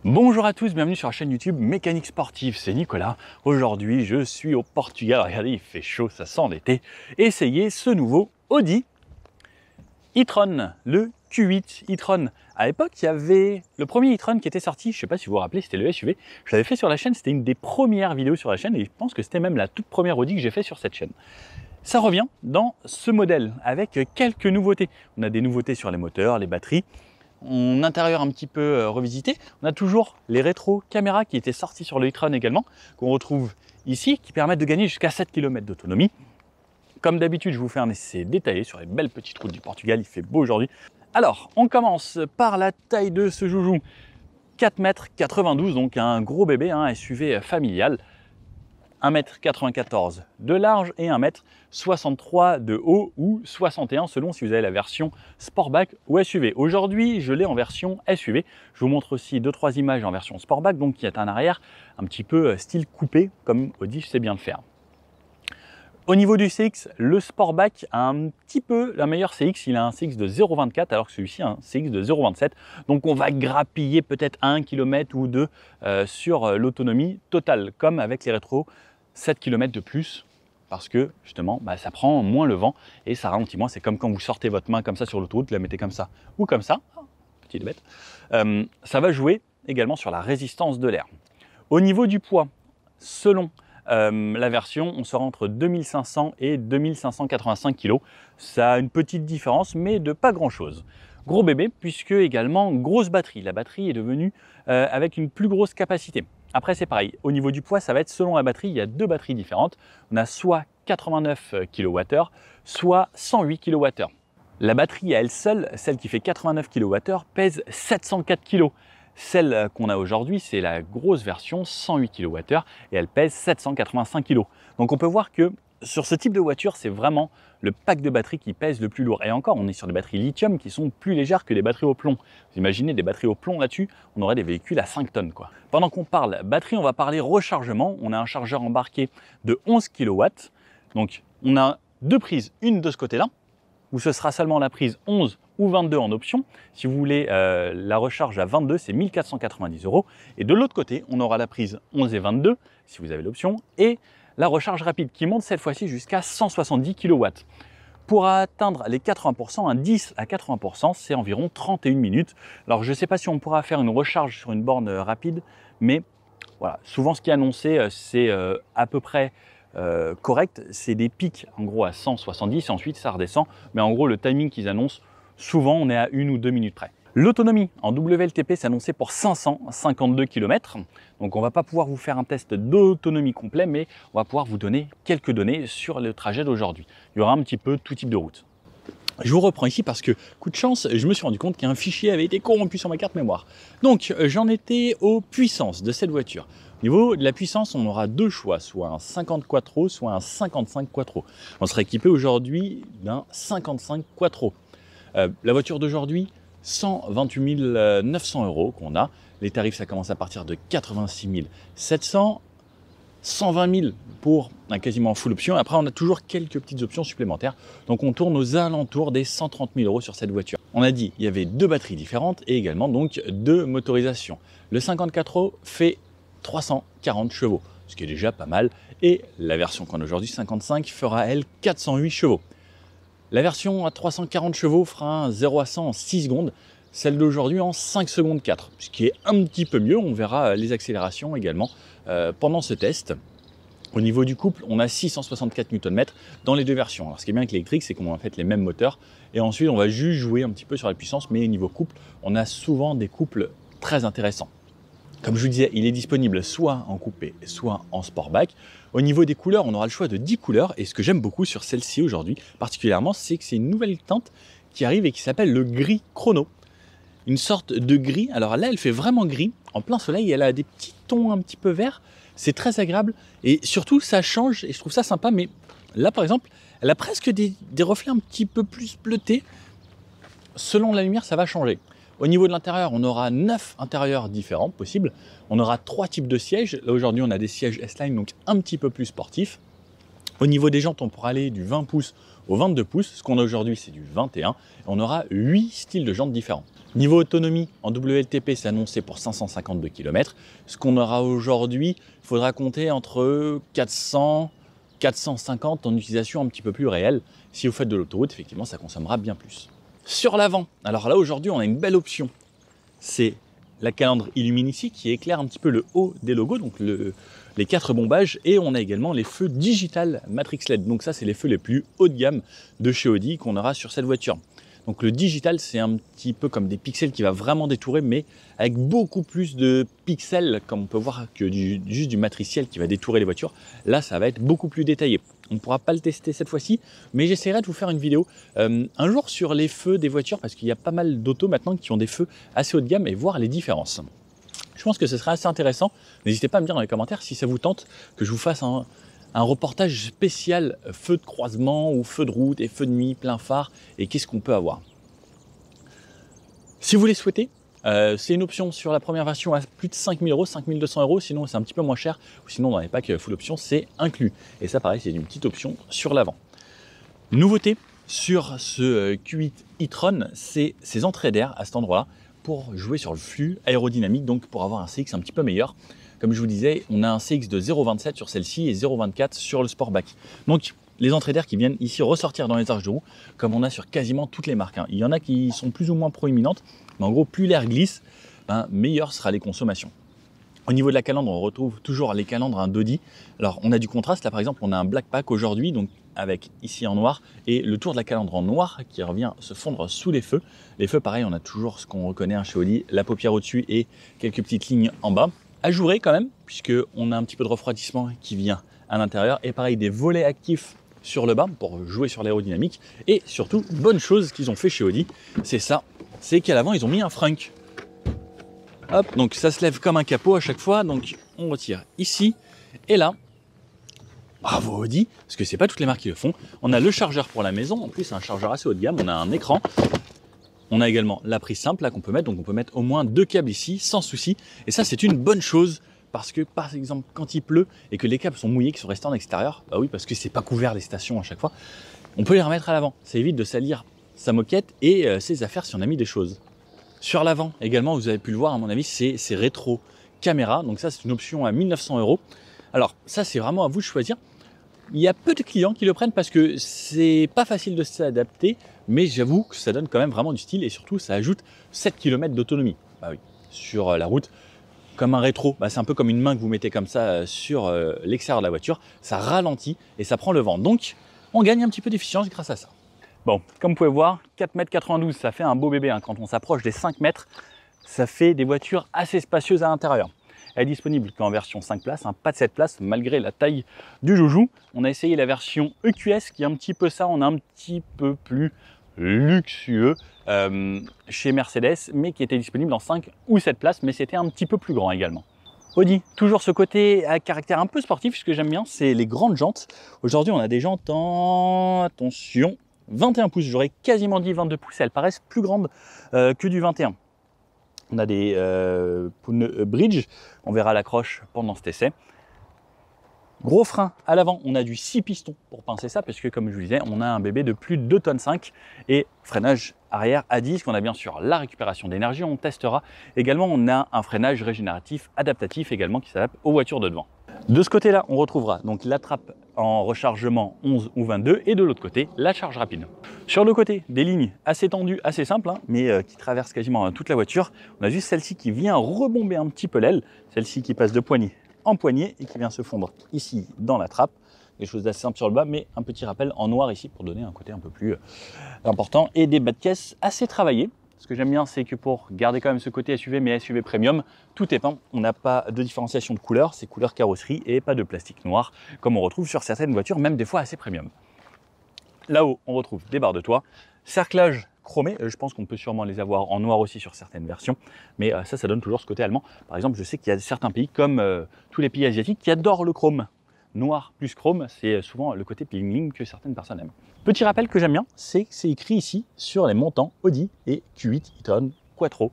Bonjour à tous, bienvenue sur la chaîne YouTube Mécanique Sportive, c'est Nicolas. Aujourd'hui je suis au Portugal, regardez il fait chaud, ça sent l'été. Essayez ce nouveau Audi e-tron, le Q8 e-tron. À l'époque il y avait le premier e-tron qui était sorti, je ne sais pas si vous vous rappelez, c'était le SUV. Je l'avais fait sur la chaîne, c'était une des premières vidéos sur la chaîne et je pense que c'était même la toute première Audi que j'ai fait sur cette chaîne. Ça revient dans ce modèle avec quelques nouveautés. On a des nouveautés sur les moteurs, les batteries. En intérieur un petit peu revisité, on a toujours les rétro caméras qui étaient sortis sur le e-tron également, qu'on retrouve ici, qui permettent de gagner jusqu'à 7 km d'autonomie. Comme d'habitude, je vous fais un essai détaillé sur les belles petites routes du Portugal, il fait beau aujourd'hui. Alors, on commence par la taille de ce joujou, 4,92 m, donc un gros bébé, un SUV familial. 1,94 m de large et 1,63 m de haut ou 61 selon si vous avez la version Sportback ou SUV. Aujourd'hui, je l'ai en version SUV. Je vous montre aussi 2-3 images en version Sportback, donc qui est un arrière un petit peu style coupé, comme Audi sait bien le faire. Au niveau du CX, le Sportback a un petit peu la meilleure CX, il a un CX de 0,24 alors que celui-ci a un CX de 0,27. Donc on va grappiller peut-être 1 km ou 2 sur l'autonomie totale, comme avec les rétros, 7 km de plus, parce que justement ça prend moins le vent et ça ralentit moins. C'est comme quand vous sortez votre main comme ça sur l'autoroute, vous la mettez comme ça ou comme ça, petite bête. Ça va jouer également sur la résistance de l'air. Au niveau du poids, selon la version, on sera entre 2500 et 2585 kg. Ça a une petite différence, mais de pas grand-chose. Gros bébé, puisque également grosse batterie. La batterie est devenue avec une plus grosse capacité. Après, c'est pareil. Au niveau du poids, ça va être selon la batterie. Il y a deux batteries différentes. On a soit 89 kWh, soit 108 kWh. La batterie à elle seule, celle qui fait 89 kWh, pèse 704 kg. Celle qu'on a aujourd'hui, c'est la grosse version 108 kWh et elle pèse 785 kg. Donc on peut voir que sur ce type de voiture, c'est vraiment le pack de batterie qui pèse le plus lourd. Et encore, on est sur des batteries lithium qui sont plus légères que des batteries au plomb. Vous imaginez des batteries au plomb là-dessus, on aurait des véhicules à 5 tonnes quoi. Pendant qu'on parle batterie, on va parler rechargement. On a un chargeur embarqué de 11 kW. Donc on a deux prises, une de ce côté-là, où ce sera seulement la prise 11 ou 22 en option. Si vous voulez la recharge à 22, c'est 1490 €. Et de l'autre côté, on aura la prise 11 et 22, si vous avez l'option, et la recharge rapide qui monte cette fois-ci jusqu'à 170 kW. Pour atteindre les 80%, un 10 à 80%, c'est environ 31 minutes. Alors je ne sais pas si on pourra faire une recharge sur une borne rapide, mais voilà, souvent ce qui est annoncé, c'est à peu près correct. C'est des pics en gros à 170, ensuite ça redescend, mais en gros le timing qu'ils annoncent, souvent on est à 1 ou 2 minutes près. L'autonomie en WLTP c'est annoncé pour 552 km, donc on va pas pouvoir vous faire un test d'autonomie complet, mais on va pouvoir vous donner quelques données sur le trajet d'aujourd'hui. Il y aura un petit peu tout type de route. Je vous reprends ici parce que, coup de chance, je me suis rendu compte qu'un fichier avait été corrompu sur ma carte mémoire. Donc j'en étais aux puissances de cette voiture. Au niveau de la puissance, on aura deux choix, soit un 50 Quattro, soit un 55 Quattro. On sera équipé aujourd'hui d'un 55 Quattro. La voiture d'aujourd'hui, 128 900 € qu'on a. Les tarifs, ça commence à partir de 86 700, 120 000 pour un quasiment full option. Après, on a toujours quelques petites options supplémentaires. Donc, on tourne aux alentours des 130 000 € sur cette voiture. On a dit il y avait deux batteries différentes et également donc deux motorisations. Le 54 fait 340 chevaux, ce qui est déjà pas mal. Et la version qu'on a aujourd'hui, 55, fera elle 408 chevaux. La version à 340 chevaux fera un 0 à 100 en 6 secondes, celle d'aujourd'hui en 5 secondes 4, ce qui est un petit peu mieux. On verra les accélérations également pendant ce test. Au niveau du couple, on a 664 Nm dans les deux versions. Alors ce qui est bien avec l'électrique, c'est qu'on a en fait les mêmes moteurs et ensuite on va juste jouer un petit peu sur la puissance, mais au niveau couple, on a souvent des couples très intéressants. Comme je vous disais, il est disponible soit en coupé, soit en sportback. Au niveau des couleurs, on aura le choix de 10 couleurs. Et ce que j'aime beaucoup sur celle-ci aujourd'hui, particulièrement, c'est que c'est une nouvelle teinte qui arrive et qui s'appelle le gris chrono. Une sorte de gris. Alors là, elle fait vraiment gris. En plein soleil, elle a des petits tons un petit peu verts. C'est très agréable. Et surtout, ça change. Et je trouve ça sympa. Mais là, par exemple, elle a presque des reflets un petit peu plus bleutés. Selon la lumière, ça va changer. Au niveau de l'intérieur, on aura 9 intérieurs différents possibles. On aura 3 types de sièges. Là, aujourd'hui, on a des sièges S-Line, donc un petit peu plus sportifs. Au niveau des jantes, on pourra aller du 20 pouces au 22 pouces. Ce qu'on a aujourd'hui, c'est du 21. Et on aura 8 styles de jantes différents. Niveau autonomie, en WLTP, c'est annoncé pour 552 km. Ce qu'on aura aujourd'hui, il faudra compter entre 400 450 en utilisation un petit peu plus réelle. Si vous faites de l'autoroute, effectivement, ça consommera bien plus. Sur l'avant, alors là, aujourd'hui, on a une belle option. C'est la calandre illumine ici qui éclaire un petit peu le haut des logos, donc les 4 bombages, et on a également les feux digital Matrix LED. Donc ça, c'est les feux les plus haut de gamme de chez Audi qu'on aura sur cette voiture. Donc le digital, c'est un petit peu comme des pixels qui va vraiment détourer, mais avec beaucoup plus de pixels, comme on peut voir, que juste du matriciel qui va détourer les voitures. Là, ça va être beaucoup plus détaillé. On ne pourra pas le tester cette fois-ci, mais j'essaierai de vous faire une vidéo un jour sur les feux des voitures, parce qu'il y a pas mal d'autos maintenant qui ont des feux assez haut de gamme, et voir les différences. Je pense que ce sera assez intéressant. N'hésitez pas à me dire dans les commentaires si ça vous tente que je vous fasse un reportage spécial feu de croisement ou feu de route et feu de nuit, plein phare, et qu'est-ce qu'on peut avoir. Si vous les souhaitez, c'est une option sur la première version à plus de 5 000 €, 5 200 €, sinon c'est un petit peu moins cher, ou sinon dans les packs full option c'est inclus. Et ça pareil, c'est une petite option sur l'avant. Nouveauté sur ce Q8 e-tron, c'est ces entrées d'air à cet endroit-là pour jouer sur le flux aérodynamique, donc pour avoir un CX un petit peu meilleur. Comme je vous disais, on a un CX de 0,27 sur celle-ci et 0,24 sur le Sportback. Donc les entrées d'air qui viennent ici ressortir dans les arches de roue, comme on a sur quasiment toutes les marques. Il y en a qui sont plus ou moins proéminentes, mais en gros, plus l'air glisse, meilleure sera les consommations. Au niveau de la calandre, on retrouve toujours les calandres d'Audi. Alors, on a du contraste. Là, par exemple, on a un Black Pack aujourd'hui, donc avec ici en noir, et le tour de la calandre en noir qui revient se fondre sous les feux. Les feux, pareil, on a toujours ce qu'on reconnaît chez Audi, la paupière au-dessus et quelques petites lignes en bas. Ajouré quand même, puisqu'on a un petit peu de refroidissement qui vient à l'intérieur, et pareil, des volets actifs sur le bas pour jouer sur l'aérodynamique. Et surtout, bonne chose qu'ils ont fait chez Audi, c'est ça, c'est qu'à l'avant, ils ont mis un frunk. Hop, donc ça se lève comme un capot à chaque fois, donc on retire ici et là. Bravo Audi, parce que c'est pas toutes les marques qui le font. On a le chargeur pour la maison, en plus c'est un chargeur assez haut de gamme, on a un écran. On a également la prise simple là qu'on peut mettre, donc on peut mettre au moins 2 câbles ici sans souci. Et ça c'est une bonne chose, parce que par exemple quand il pleut et que les câbles sont mouillés, qui sont restés en extérieur, bah oui, parce que c'est pas couvert les stations à chaque fois, on peut les remettre à l'avant. Ça évite de salir sa moquette et ses affaires si on a mis des choses. Sur l'avant également, vous avez pu le voir, à mon avis, c'est rétro caméra. Donc ça, c'est une option à 1 900 €. Alors ça, c'est vraiment à vous de choisir. Il y a peu de clients qui le prennent parce que c'est pas facile de s'adapter, mais j'avoue que ça donne quand même vraiment du style et surtout, ça ajoute 7 km d'autonomie. Bah oui, sur la route, comme un rétro, c'est un peu comme une main que vous mettez comme ça sur l'extérieur de la voiture. Ça ralentit et ça prend le vent. Donc, on gagne un petit peu d'efficience grâce à ça. Bon, comme vous pouvez voir, 4,92 m, ça fait un beau bébé. Quand on s'approche des 5 mètres, ça fait des voitures assez spacieuses à l'intérieur. Elle est disponible qu'en version 5 places, pas de 7 places, malgré la taille du joujou. On a essayé la version EQS, qui est un petit peu ça, on est un petit peu plus luxueux chez Mercedes, mais qui était disponible en 5 ou 7 places, mais c'était un petit peu plus grand également. Audi, toujours ce côté à caractère un peu sportif, ce que j'aime bien, c'est les grandes jantes. Aujourd'hui, on a des jantes en, attention, 21 pouces, j'aurais quasiment dit 22 pouces, elles paraissent plus grandes que du 21. On a des pneus bridge, on verra l'accroche pendant cet essai. Gros frein à l'avant, on a du 6 pistons pour pincer ça, parce que comme je vous disais, on a un bébé de plus de 2,5 tonnes. Et freinage arrière à disque, on a bien sûr la récupération d'énergie, on testera. Également, on a un freinage régénératif adaptatif également qui s'adapte aux voitures de devant. De ce côté-là, on retrouvera donc la trappe en rechargement 11 ou 22 et de l'autre côté, la charge rapide. Sur le côté, des lignes assez tendues, assez simples, mais qui traversent quasiment toute la voiture. On a juste celle-ci qui vient rebomber un petit peu l'aile, celle-ci qui passe de poignée en poignée et qui vient se fondre ici dans la trappe. Des choses assez simples sur le bas, mais un petit rappel en noir ici pour donner un côté un peu plus important et des bas de caisse assez travaillés. Ce que j'aime bien, c'est que pour garder quand même ce côté SUV, mais SUV premium, tout est peint. On n'a pas de différenciation de couleur, c'est couleur carrosserie et pas de plastique noir, comme on retrouve sur certaines voitures, même des fois assez premium. Là-haut, on retrouve des barres de toit, cerclage chromé. Je pense qu'on peut sûrement les avoir en noir aussi sur certaines versions, mais ça donne toujours ce côté allemand. Par exemple, je sais qu'il y a certains pays, comme tous les pays asiatiques, qui adorent le chrome. Noir plus chrome, c'est souvent le côté bling-bling que certaines personnes aiment. Petit rappel que j'aime bien, c'est que c'est écrit ici sur les montants Audi et Q8 e-tron Quattro.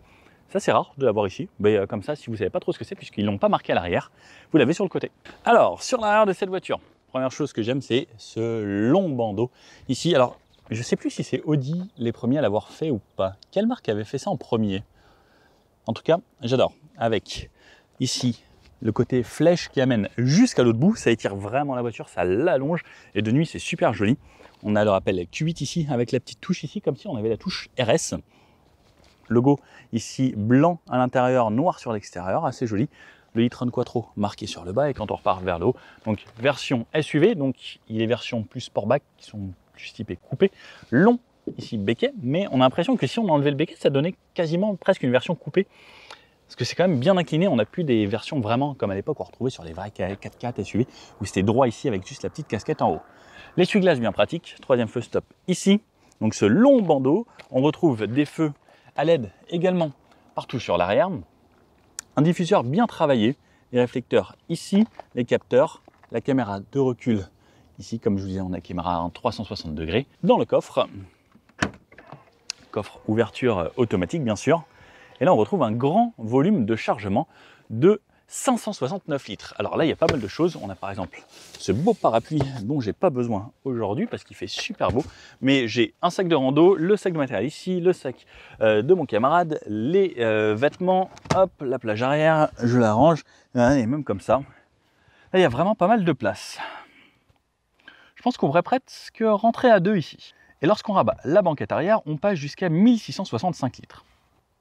Ça c'est rare de l'avoir ici, mais comme ça si vous ne savez pas trop ce que c'est, puisqu'ils ne l'ont pas marqué à l'arrière, vous l'avez sur le côté. Alors sur l'arrière de cette voiture, première chose que j'aime, c'est ce long bandeau ici. Alors je ne sais plus si c'est Audi les premiers à l'avoir fait ou pas. Quelle marque avait fait ça en premier? En tout cas, j'adore. Avec ici le côté flèche qui amène jusqu'à l'autre bout, ça étire vraiment la voiture, ça l'allonge et de nuit c'est super joli. On a le rappel Q8 ici avec la petite touche ici comme si on avait la touche RS. Logo ici blanc à l'intérieur, noir sur l'extérieur, assez joli. Le e-tron Quattro marqué sur le bas et quand on repart vers le haut, donc version SUV, donc il est version plus sportback qui sont plus typés coupé, long ici béquet, mais on a l'impression que si on enlevait le béquet, ça donnait quasiment presque une version coupée. Parce que c'est quand même bien incliné, on n'a plus des versions vraiment comme à l'époque on retrouvait sur les vrais 4x4 SUV, où c'était droit ici avec juste la petite casquette en haut. L'essuie-glace bien pratique, troisième feu stop ici, donc ce long bandeau, on retrouve des feux à LED également partout sur l'arrière, un diffuseur bien travaillé, les réflecteurs ici, les capteurs, la caméra de recul ici, comme je vous disais, on a la caméra en 360 degrés, dans le coffre ouverture automatique bien sûr. Et là, on retrouve un grand volume de chargement de 569 litres. Alors là, il y a pas mal de choses. On a par exemple ce beau parapluie dont j'ai pas besoin aujourd'hui parce qu'il fait super beau. Mais j'ai un sac de rando, le sac de matériel ici, le sac de mon camarade, les vêtements, hop, la plage arrière, je la range. Et même comme ça, là, il y a vraiment pas mal de place. Je pense qu'on pourrait presque rentrer à deux ici. Et lorsqu'on rabat la banquette arrière, on passe jusqu'à 1665 litres.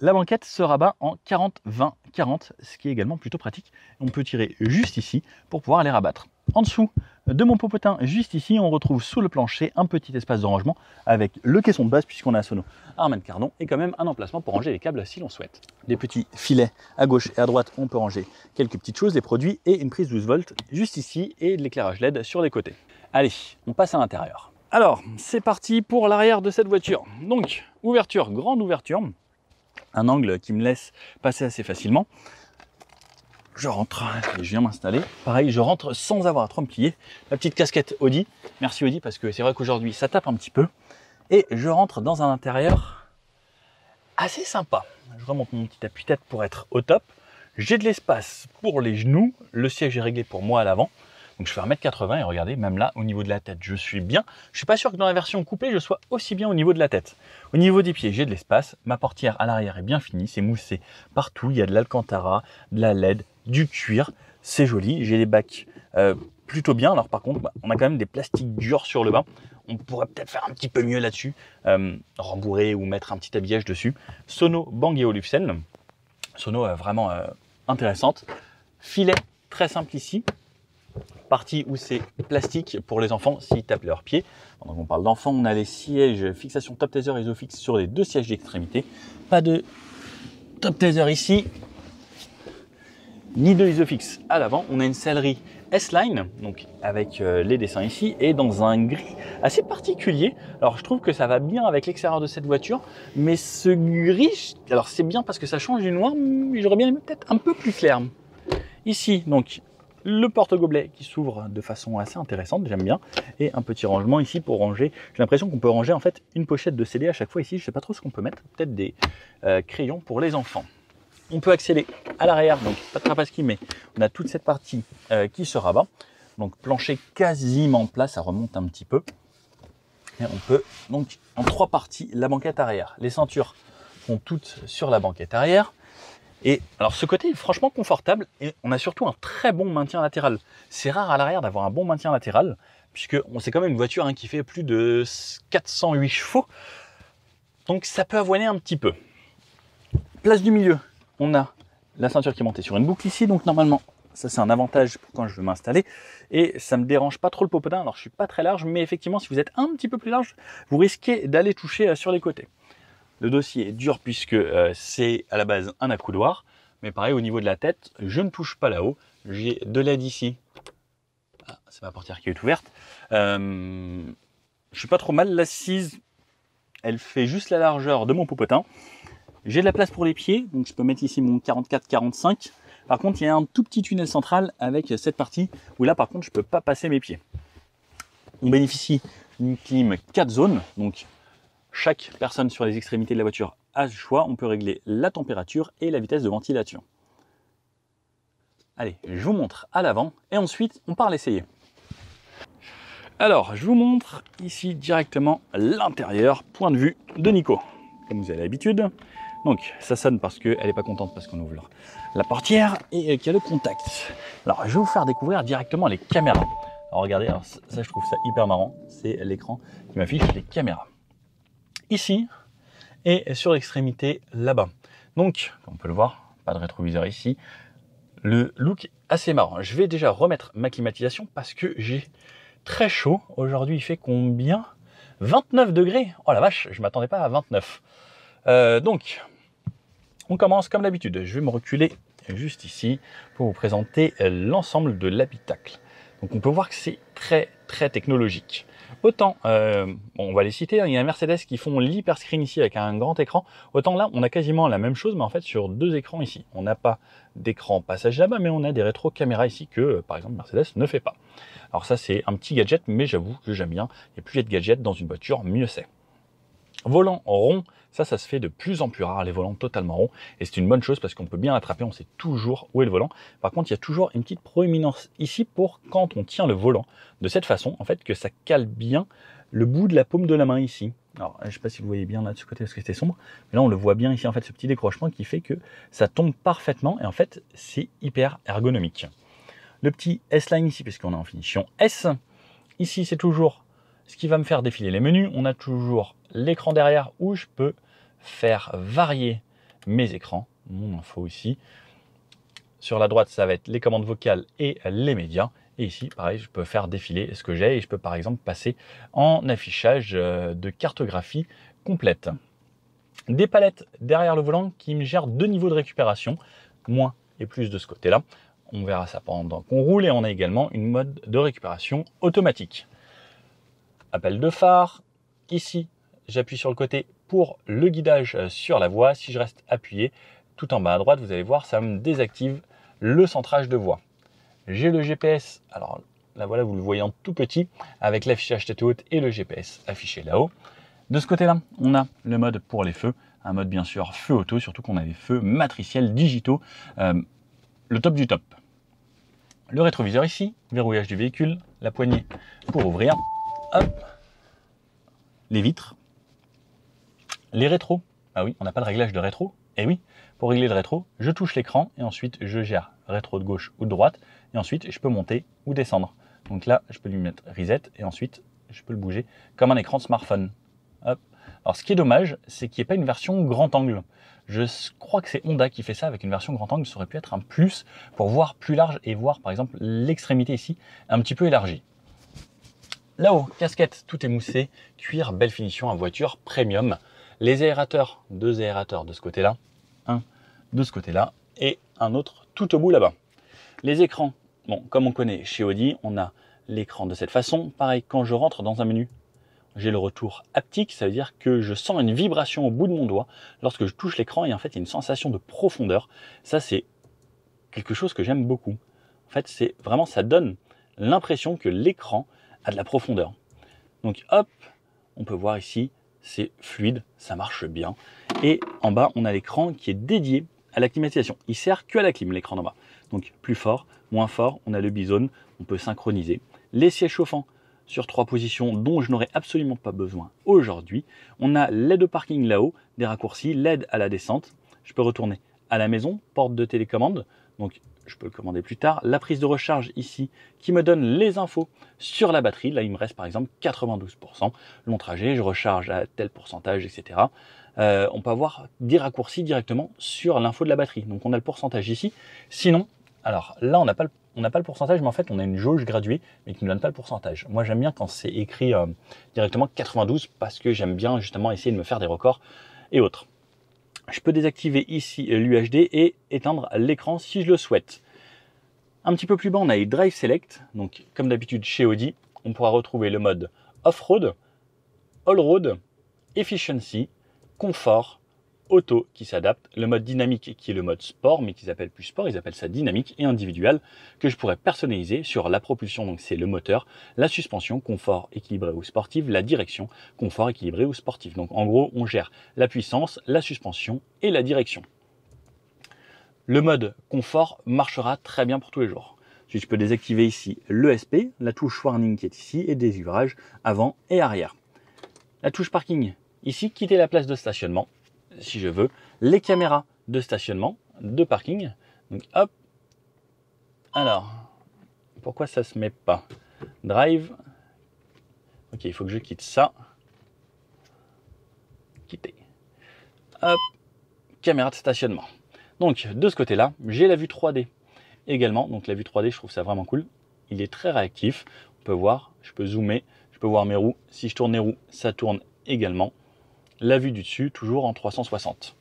La banquette se rabat en 40-20-40, ce qui est également plutôt pratique. On peut tirer juste ici pour pouvoir les rabattre. En dessous de mon popotin, juste ici, on retrouve sous le plancher un petit espace de rangement avec le caisson de base puisqu'on a un sono Harman Kardon et quand même un emplacement pour ranger les câbles si l'on souhaite. Des petits filets à gauche et à droite, on peut ranger quelques petites choses, des produits et une prise 12 volts juste ici et de l'éclairage LED sur les côtés. Allez, on passe à l'intérieur. Alors, c'est parti pour l'arrière de cette voiture. Donc, ouverture, grande ouverture. Un angle qui me laisse passer assez facilement. Je rentre et je viens m'installer. Pareil, je rentre sans avoir à trop me plier. La petite casquette Audi. Merci Audi parce que c'est vrai qu'aujourd'hui ça tape un petit peu. Et je rentre dans un intérieur assez sympa. Je remonte mon petit appuie-tête pour être au top. J'ai de l'espace pour les genoux. Le siège est réglé pour moi à l'avant. Donc je fais 1m80 et regardez, même là, au niveau de la tête, je suis bien. Je ne suis pas sûr que dans la version coupée, je sois aussi bien au niveau de la tête. Au niveau des pieds, j'ai de l'espace. Ma portière à l'arrière est bien finie, c'est moussé partout. Il y a de l'Alcantara, de la LED, du cuir. C'est joli. J'ai les bacs plutôt bien. Alors par contre, on a quand même des plastiques durs sur le bas. On pourrait peut-être faire un petit peu mieux là-dessus. Rembourrer ou mettre un petit habillage dessus. Sono Bang & Olufsen. Sono vraiment intéressante. Filet très simple ici. Partie où c'est plastique pour les enfants s'ils tapent leurs pieds. Donc on parle d'enfants, on a les sièges fixation top taser isofix sur les deux sièges d'extrémité. Pas de top taser ici, ni de isofix à l'avant. On a une sellerie S-Line, donc avec les dessins ici, et dans un gris assez particulier. Alors je trouve que ça va bien avec l'extérieur de cette voiture, mais ce gris, alors c'est bien parce que ça change du noir, mais j'aurais bien aimé peut-être un peu plus clair. Ici, donc, le porte-gobelet qui s'ouvre de façon assez intéressante, j'aime bien, et un petit rangement ici pour ranger. J'ai l'impression qu'on peut ranger en fait une pochette de CD à chaque fois ici, je ne sais pas trop ce qu'on peut mettre, peut-être des crayons pour les enfants. On peut accéder à l'arrière, donc pas de trapaski, mais on a toute cette partie qui se rabat. Donc plancher quasiment plat, ça remonte un petit peu. Et on peut donc en trois parties la banquette arrière. Les ceintures sont toutes sur la banquette arrière. Et alors ce côté est franchement confortable et on a surtout un très bon maintien latéral. C'est rare à l'arrière d'avoir un bon maintien latéral puisque c'est quand même une voiture qui fait plus de 408 chevaux. Donc ça peut avoiner un petit peu. Place du milieu, on a la ceinture qui est montée sur une boucle ici. Donc normalement, ça c'est un avantage pour quand je veux m'installer. Et ça ne me dérange pas trop le popotin. Alors je suis pas très large, mais effectivement si vous êtes un petit peu plus large, vous risquez d'aller toucher sur les côtés. Le dossier est dur puisque c'est à la base un accoudoir. Mais pareil, au niveau de la tête, je ne touche pas là-haut. J'ai de l'aide ici. Ah, c'est ma portière qui est ouverte. Je suis pas trop mal. L'assise, elle fait juste la largeur de mon popotin. J'ai de la place pour les pieds. Donc je peux mettre ici mon 44-45. Par contre, il y a un tout petit tunnel central avec cette partie où là, par contre, je ne peux pas passer mes pieds. On bénéficie d'une clim 4 zones. Donc chaque personne sur les extrémités de la voiture a ce choix. On peut régler la température et la vitesse de ventilation. Allez, je vous montre à l'avant et ensuite on part l'essayer. Alors, je vous montre ici directement l'intérieur, point de vue de Nico, comme vous avez l'habitude. Donc, ça sonne parce qu'elle n'est pas contente parce qu'on ouvre la portière et qu'il y a le contact. Alors, je vais vous faire découvrir directement les caméras. Alors, regardez, alors ça, je trouve ça hyper marrant. C'est l'écran qui m'affiche les caméras. Ici et sur l'extrémité là-bas. Donc, comme on peut le voir, pas de rétroviseur ici. Le look est assez marrant. Je vais déjà remettre ma climatisation parce que j'ai très chaud. Aujourd'hui, il fait combien? 29 degrés. Oh la vache, je ne m'attendais pas à 29. Donc, on commence comme d'habitude. Je vais me reculer juste ici pour vous présenter l'ensemble de l'habitacle. Donc, on peut voir que c'est très technologique. Autant, bon, on va les citer, hein, il y a Mercedes qui font l'hyperscreen ici avec un grand écran. Autant là, on a quasiment la même chose, mais en fait sur deux écrans ici. On n'a pas d'écran passage là-bas, mais on a des rétro-caméras ici que, par exemple, Mercedes ne fait pas. Alors ça, c'est un petit gadget, mais j'avoue que j'aime bien. Et plus il y a de gadgets dans une voiture, mieux c'est. Volant rond, ça se fait de plus en plus rare, les volants totalement ronds. Et c'est une bonne chose parce qu'on peut bien l'attraper, on sait toujours où est le volant. Par contre, il y a toujours une petite proéminence ici pour quand on tient le volant de cette façon, en fait, que ça cale bien le bout de la paume de la main ici. Alors, je ne sais pas si vous voyez bien là de ce côté parce que c'était sombre, mais là on le voit bien ici, en fait, ce petit décrochement qui fait que ça tombe parfaitement et en fait, c'est hyper ergonomique. Le petit S-Line ici, puisqu'on est en finition S. Ici, c'est toujours ce qui va me faire défiler les menus. On a toujours l'écran derrière où je peux faire varier mes écrans, mon info ici. Sur la droite, ça va être les commandes vocales et les médias. Et ici, pareil, je peux faire défiler ce que j'ai et je peux par exemple passer en affichage de cartographie complète. Des palettes derrière le volant qui me gèrent deux niveaux de récupération, moins et plus de ce côté-là. On verra ça pendant qu'on roule et on a également une mode de récupération automatique. Appel de phare. Ici, j'appuie sur le côté pour le guidage sur la voie. Si je reste appuyé, tout en bas à droite, vous allez voir, ça me désactive le centrage de voie. J'ai le GPS. Alors là, voilà, vous le voyez en tout petit avec l'affichage tête haute et le GPS affiché là-haut. De ce côté-là, on a le mode pour les feux. Un mode bien sûr feu auto, surtout qu'on a des feux matriciels digitaux. Le top du top. Le rétroviseur ici, verrouillage du véhicule, la poignée pour ouvrir. Hop. Les vitres, les rétros. Ah oui, on n'a pas de réglage de rétro. Et oui, pour régler le rétro, je touche l'écran et ensuite je gère rétro de gauche ou de droite. Et ensuite, je peux monter ou descendre. Donc là, je peux lui mettre reset et ensuite, je peux le bouger comme un écran de smartphone. Hop. Alors, ce qui est dommage, c'est qu'il n'y ait pas une version grand angle. Je crois que c'est Honda qui fait ça avec une version grand angle. Ça aurait pu être un plus pour voir plus large et voir par exemple l'extrémité ici un petit peu élargie. Là-haut, casquette, tout émoussé, cuir, belle finition, en voiture premium. Les aérateurs, deux aérateurs de ce côté-là, un de ce côté-là et un autre tout au bout là-bas. Les écrans, bon, comme on connaît chez Audi, on a l'écran de cette façon. Pareil, quand je rentre dans un menu, j'ai le retour haptique, ça veut dire que je sens une vibration au bout de mon doigt lorsque je touche l'écran et en fait, il y a une sensation de profondeur. Ça, c'est quelque chose que j'aime beaucoup. En fait, c'est vraiment, ça donne l'impression que l'écran a de la profondeur. Donc hop, on peut voir ici, c'est fluide, ça marche bien. Et en bas, on a l'écran qui est dédié à la climatisation. Il sert que à la clim, l'écran d'en bas. Donc plus fort, moins fort, on a le bizone, on peut synchroniser. Les sièges chauffants sur 3 positions dont je n'aurais absolument pas besoin aujourd'hui. On a l'aide au parking là-haut, des raccourcis, l'aide à la descente. Je peux retourner à la maison, porte de télécommande. Donc je peux le commander plus tard. La prise de recharge ici qui me donne les infos sur la batterie. Là, il me reste par exemple 92%. Long trajet, je recharge à tel pourcentage, etc. On peut avoir des raccourcis directement sur l'info de la batterie. Donc on a le pourcentage ici. Sinon, alors là, on n'a pas le pourcentage, mais en fait, on a une jauge graduée, mais qui ne donne pas le pourcentage. Moi, j'aime bien quand c'est écrit directement 92 parce que j'aime bien justement essayer de me faire des records et autres. Je peux désactiver ici l'UHD et éteindre l'écran si je le souhaite. Un petit peu plus bas, on a les Drive Select. Donc, comme d'habitude chez Audi, on pourra retrouver le mode Off-Road, All-Road, Efficiency, Confort, Auto qui s'adapte, le mode dynamique qui est le mode sport, mais qu'ils appellent plus sport, ils appellent ça dynamique, et individuel, que je pourrais personnaliser sur la propulsion, donc c'est le moteur, la suspension, confort, équilibré ou sportive, la direction, confort, équilibré ou sportif. Donc en gros, on gère la puissance, la suspension et la direction. Le mode confort marchera très bien pour tous les jours. Ensuite, je peux désactiver ici l'ESP, la touche warning qui est ici et des virages avant et arrière. La touche parking ici, quitter la place de stationnement si je veux. Les caméras de stationnement, de parking. Donc hop. Alors, pourquoi ça se met pas? Drive. Ok, il faut que je quitte ça. Quitter. Hop. Caméra de stationnement. Donc de ce côté-là, j'ai la vue 3D également. Donc la vue 3D, je trouve ça vraiment cool. Il est très réactif. On peut voir, je peux zoomer, je peux voir mes roues. Si je tourne les roues, ça tourne également. La vue du dessus, toujours en 360.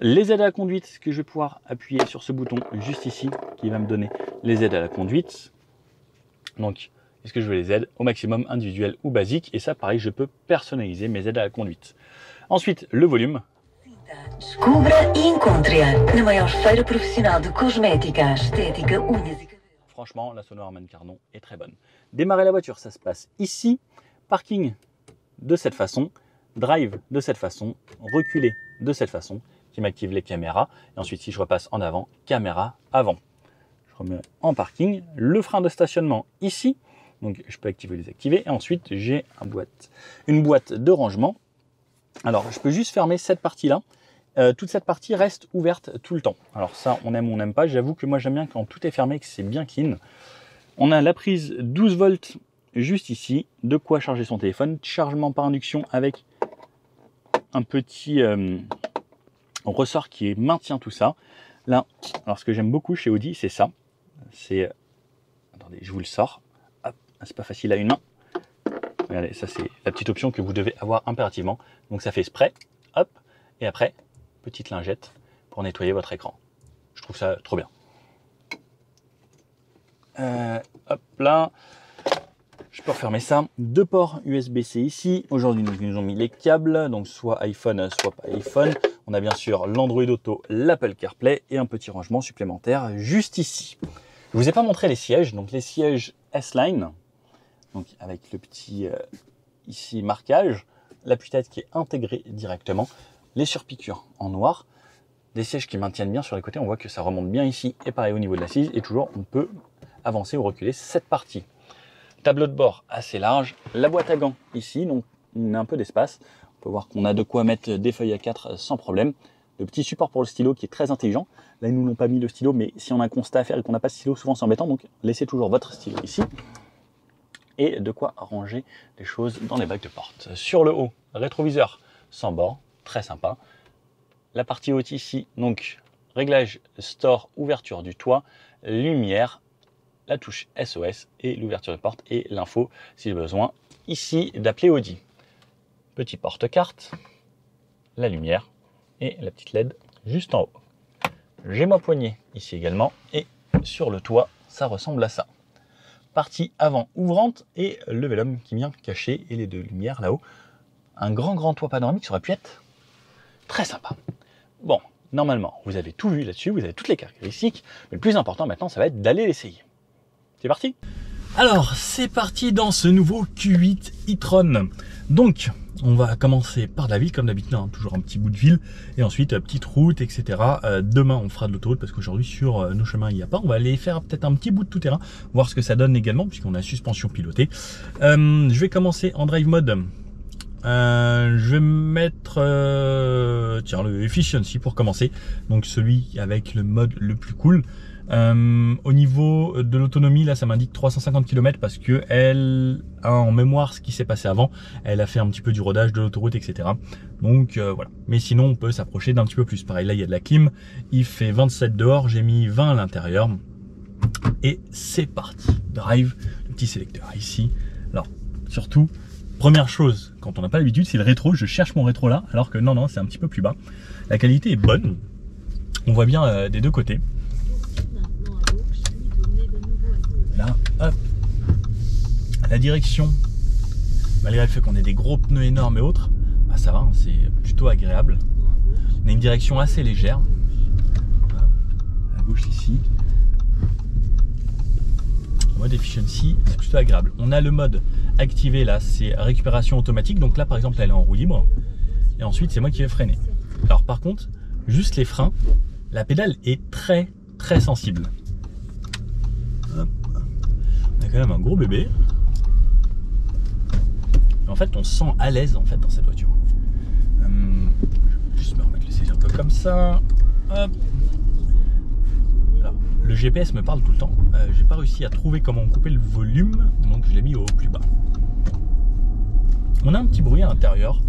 Les aides à la conduite, que je vais pouvoir appuyer sur ce bouton juste ici, qui va me donner les aides à la conduite. Donc, est-ce que je veux les aides au maximum individuel ou basique? Et ça, pareil, je peux personnaliser mes aides à la conduite. Ensuite, le volume. Descubra e encontre-a na maior feira profissional de cosmética, estética, unhas e cabelo. Franchement, la Sono Harman Kardon est très bonne. Démarrer la voiture, ça se passe ici. Parking de cette façon. Drive de cette façon. Reculer de cette façon, qui m'active les caméras. Et ensuite, si je repasse en avant, caméra avant. Je remets en parking. Le frein de stationnement ici. Donc, je peux activer ou désactiver. Et ensuite, j'ai une boîte de rangement. Alors, je peux juste fermer cette partie-là. Toute cette partie reste ouverte tout le temps. Alors ça, on aime ou on n'aime pas. J'avoue que moi, j'aime bien quand tout est fermé, que c'est bien clean. On a la prise 12 volts juste ici. De quoi charger son téléphone. Chargement par induction avec un petit ressort qui maintient tout ça. Là, alors ce que j'aime beaucoup chez Audi, c'est ça. C'est... Attendez, je vous le sors. Hop, c'est pas facile à une main. Regardez, ça c'est la petite option que vous devez avoir impérativement. Donc ça fait spray, hop, et après, petite lingette pour nettoyer votre écran. Je trouve ça trop bien. Hop là, je peux refermer ça. 2 ports USB-C ici. Aujourd'hui, nous nous ont mis les câbles, donc soit iPhone, soit pas iPhone. On a bien sûr l'Android Auto, l'Apple CarPlay et un petit rangement supplémentaire juste ici. Je vous ai pas montré les sièges, donc les sièges S-Line, donc avec le petit ici marquage, l'appui-tête qui est intégré directement, les surpiqûres en noir, des sièges qui maintiennent bien sur les côtés, on voit que ça remonte bien ici, et pareil au niveau de l'assise, et toujours on peut avancer ou reculer cette partie. Tableau de bord assez large, la boîte à gants ici, donc on a un peu d'espace, on peut voir qu'on a de quoi mettre des feuilles A4 sans problème. Le petit support pour le stylo qui est très intelligent, là ils nous l'ont pas mis le stylo, mais si on a un constat à faire et qu'on n'a pas de stylo, souvent c'est embêtant, donc laissez toujours votre stylo ici. Et de quoi ranger les choses dans les bacs de porte. Sur le haut, rétroviseur sans bord, très sympa. La partie haute ici, donc réglage store, ouverture du toit, lumière, la touche SOS et l'ouverture de porte et l'info si j'ai besoin ici d'appeler Audi. Petit porte-carte, la lumière et la petite LED juste en haut. J'ai ma poignée ici également et sur le toit, ça ressemble à ça. Partie avant ouvrante et le vélum qui vient cacher et les 2 lumières là-haut. Un grand toit panoramique, ça aurait pu être très sympa. Bon, normalement, vous avez tout vu là-dessus, vous avez toutes les caractéristiques, mais le plus important maintenant, ça va être d'aller l'essayer. C'est parti? Alors, c'est parti dans ce nouveau Q8 e-tron. Donc, on va commencer par la ville, comme d'habitude, hein, toujours un petit bout de ville, et ensuite, petite route, etc. Demain, on fera de l'autoroute, parce qu'aujourd'hui, sur nos chemins, il n'y a pas. On va aller faire peut-être un petit bout de tout-terrain, voir ce que ça donne également, puisqu'on a suspension pilotée. Je vais commencer en drive mode. Je vais mettre tiens, le Efficiency pour commencer, donc celui avec le mode le plus cool. Au niveau de l'autonomie, là ça m'indique 350 km parce que elle a en mémoire ce qui s'est passé avant. Elle a fait un petit peu du rodage de l'autoroute, etc. Donc voilà. Mais sinon on peut s'approcher d'un petit peu plus. Pareil, là il y a de la clim, il fait 27 dehors, j'ai mis 20 à l'intérieur. Et c'est parti. Drive, le petit sélecteur ici. Alors surtout, première chose, quand on n'a pas l'habitude, c'est le rétro. Je cherche mon rétro là, alors que non, c'est un petit peu plus bas. La qualité est bonne. On voit bien des 2 côtés. Là, hop. La direction, malgré le fait qu'on ait des gros pneus énormes et autres, bah ça va, hein, c'est plutôt agréable. On a une direction assez légère. À gauche ici. Mode efficiency, c'est plutôt agréable. On a le mode activé là, c'est récupération automatique. Donc là par exemple, elle est en roue libre. Et ensuite, c'est moi qui vais freiner. Alors par contre, juste les freins, la pédale est très sensible. Hop. On a quand même un gros bébé. Mais en fait, on se sent à l'aise en fait dans cette voiture. Je vais juste me remettre le siège un peu comme ça. Hop. Alors, le GPS me parle tout le temps. J'ai pas réussi à trouver comment couper le volume, donc je l'ai mis au plus bas. On a un petit bruit à l'intérieur.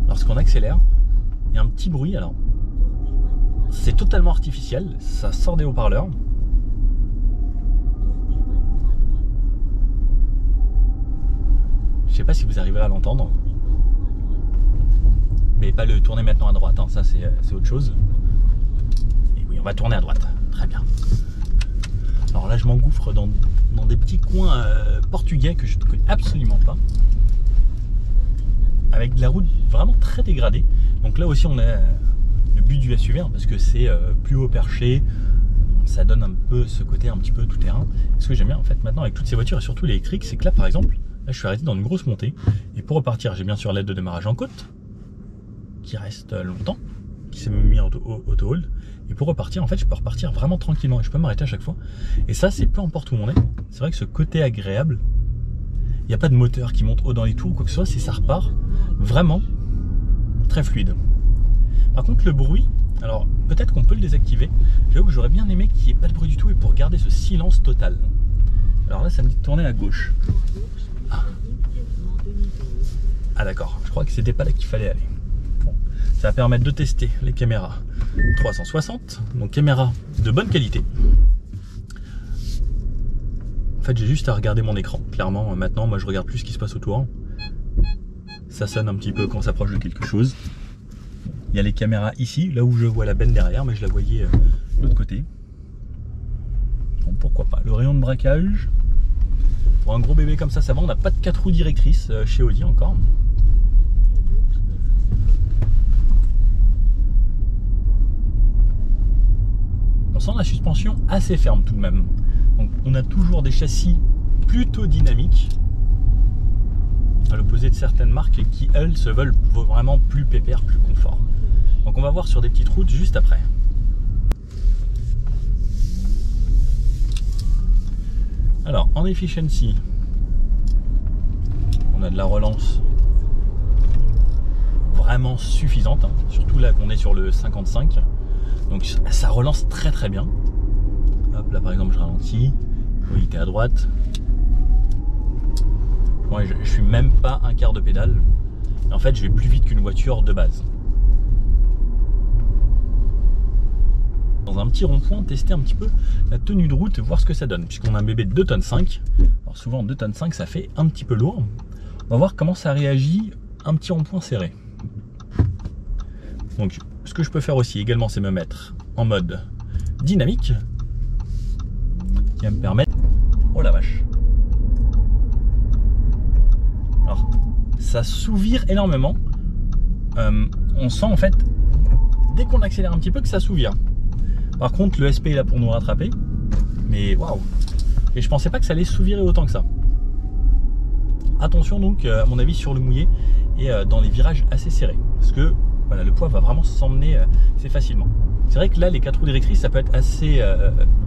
Lorsqu'on accélère, il y a un petit bruit. Alors, c'est totalement artificiel. Ça sort des haut-parleurs. Je sais pas si vous arriverez à l'entendre. Mais pas le tourner maintenant à droite, hein. Ça c'est autre chose. Et oui, on va tourner à droite. Très bien. Alors là, je m'engouffre dans des petits coins portugais que je ne connais absolument pas. Avec de la route vraiment très dégradée. Donc là aussi, on a le but du SUV, hein, parce que c'est plus haut perché. Ça donne un peu ce côté un petit peu tout terrain. Et ce que j'aime bien en fait maintenant avec toutes ces voitures et surtout l'électrique, c'est que là par exemple, là je suis arrêté dans une grosse montée. Et pour repartir, j'ai bien sûr l'aide de démarrage en côte, qui reste longtemps, qui s'est mis en auto-hold. Et pour repartir, en fait, je peux repartir vraiment tranquillement et je peux m'arrêter à chaque fois. Et ça, c'est peu importe où on est. C'est vrai que ce côté agréable, il n'y a pas de moteur qui monte haut dans les tours ou quoi que ce soit, si ça repart, vraiment très fluide. Par contre, le bruit, alors peut-être qu'on peut le désactiver. J'avoue que j'aurais bien aimé qu'il n'y ait pas de bruit du tout et pour garder ce silence total. Alors là, ça me dit de tourner à gauche. Ah d'accord, je crois que c'était pas là qu'il fallait aller. Bon, ça va permettre de tester les caméras 360, donc caméra de bonne qualité. En fait, j'ai juste à regarder mon écran. Clairement, maintenant, moi, je regarde plus ce qui se passe autour. Ça sonne un petit peu quand on s'approche de quelque chose. Il y a les caméras ici, là où je vois la benne derrière, mais je la voyais de l'autre côté. Bon, pourquoi pas. Le rayon de braquage. Pour un gros bébé comme ça va. On n'a pas de 4 roues directrices chez Audi encore. On sent la suspension assez ferme tout de même. Donc on a toujours des châssis plutôt dynamiques, à l'opposé de certaines marques qui elles se veulent vraiment plus pépère, plus confort. Donc on va voir sur des petites routes juste après. Alors en efficiency, on a de la relance vraiment suffisante, hein, surtout là qu'on est sur le 55. Donc ça relance très très bien. Hop, là par exemple je ralentis, oui t'es à droite. Moi je suis même pas un quart de pédale. Et en fait je vais plus vite qu'une voiture de base. Dans un petit rond-point, tester un petit peu la tenue de route, voir ce que ça donne. Puisqu'on a un bébé de 2,5 tonnes. Alors souvent 2,5 tonnes ça fait un petit peu lourd. On va voir comment ça réagit un petit rond-point serré. Donc ce que je peux faire aussi également, c'est me mettre en mode dynamique, qui va me permettre... Oh la vache! Alors, ça souvire énormément. On sent en fait, dès qu'on accélère un petit peu, que ça souvire. Par contre, le SP est là pour nous rattraper. Mais waouh! Et je pensais pas que ça allait souvirer autant que ça. Attention donc, à mon avis, sur le mouillé et dans les virages assez serrés. Parce que voilà, le poids va vraiment s'emmener assez facilement. C'est vrai que là, les 4 roues directrices, ça peut être assez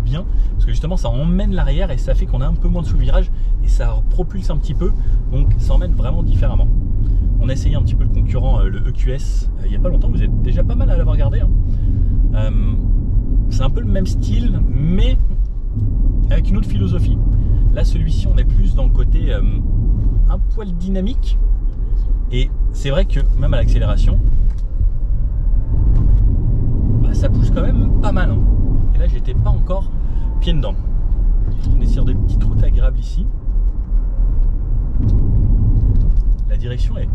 bien, parce que justement, ça emmène l'arrière et ça fait qu'on a un peu moins de sous-virage et ça propulse un petit peu, donc ça emmène vraiment différemment. On a essayé un petit peu le concurrent, le EQS, il n'y a pas longtemps, vous êtes déjà pas mal à l'avoir regardé. Hein. C'est un peu le même style, mais avec une autre philosophie. Là, celui-ci, on est plus dans le côté un poil dynamique, et c'est vrai que même à l'accélération, ça pousse quand même pas mal, hein. Et là j'étais pas encore pied dedans. On est sur des petites routes agréables ici. La direction est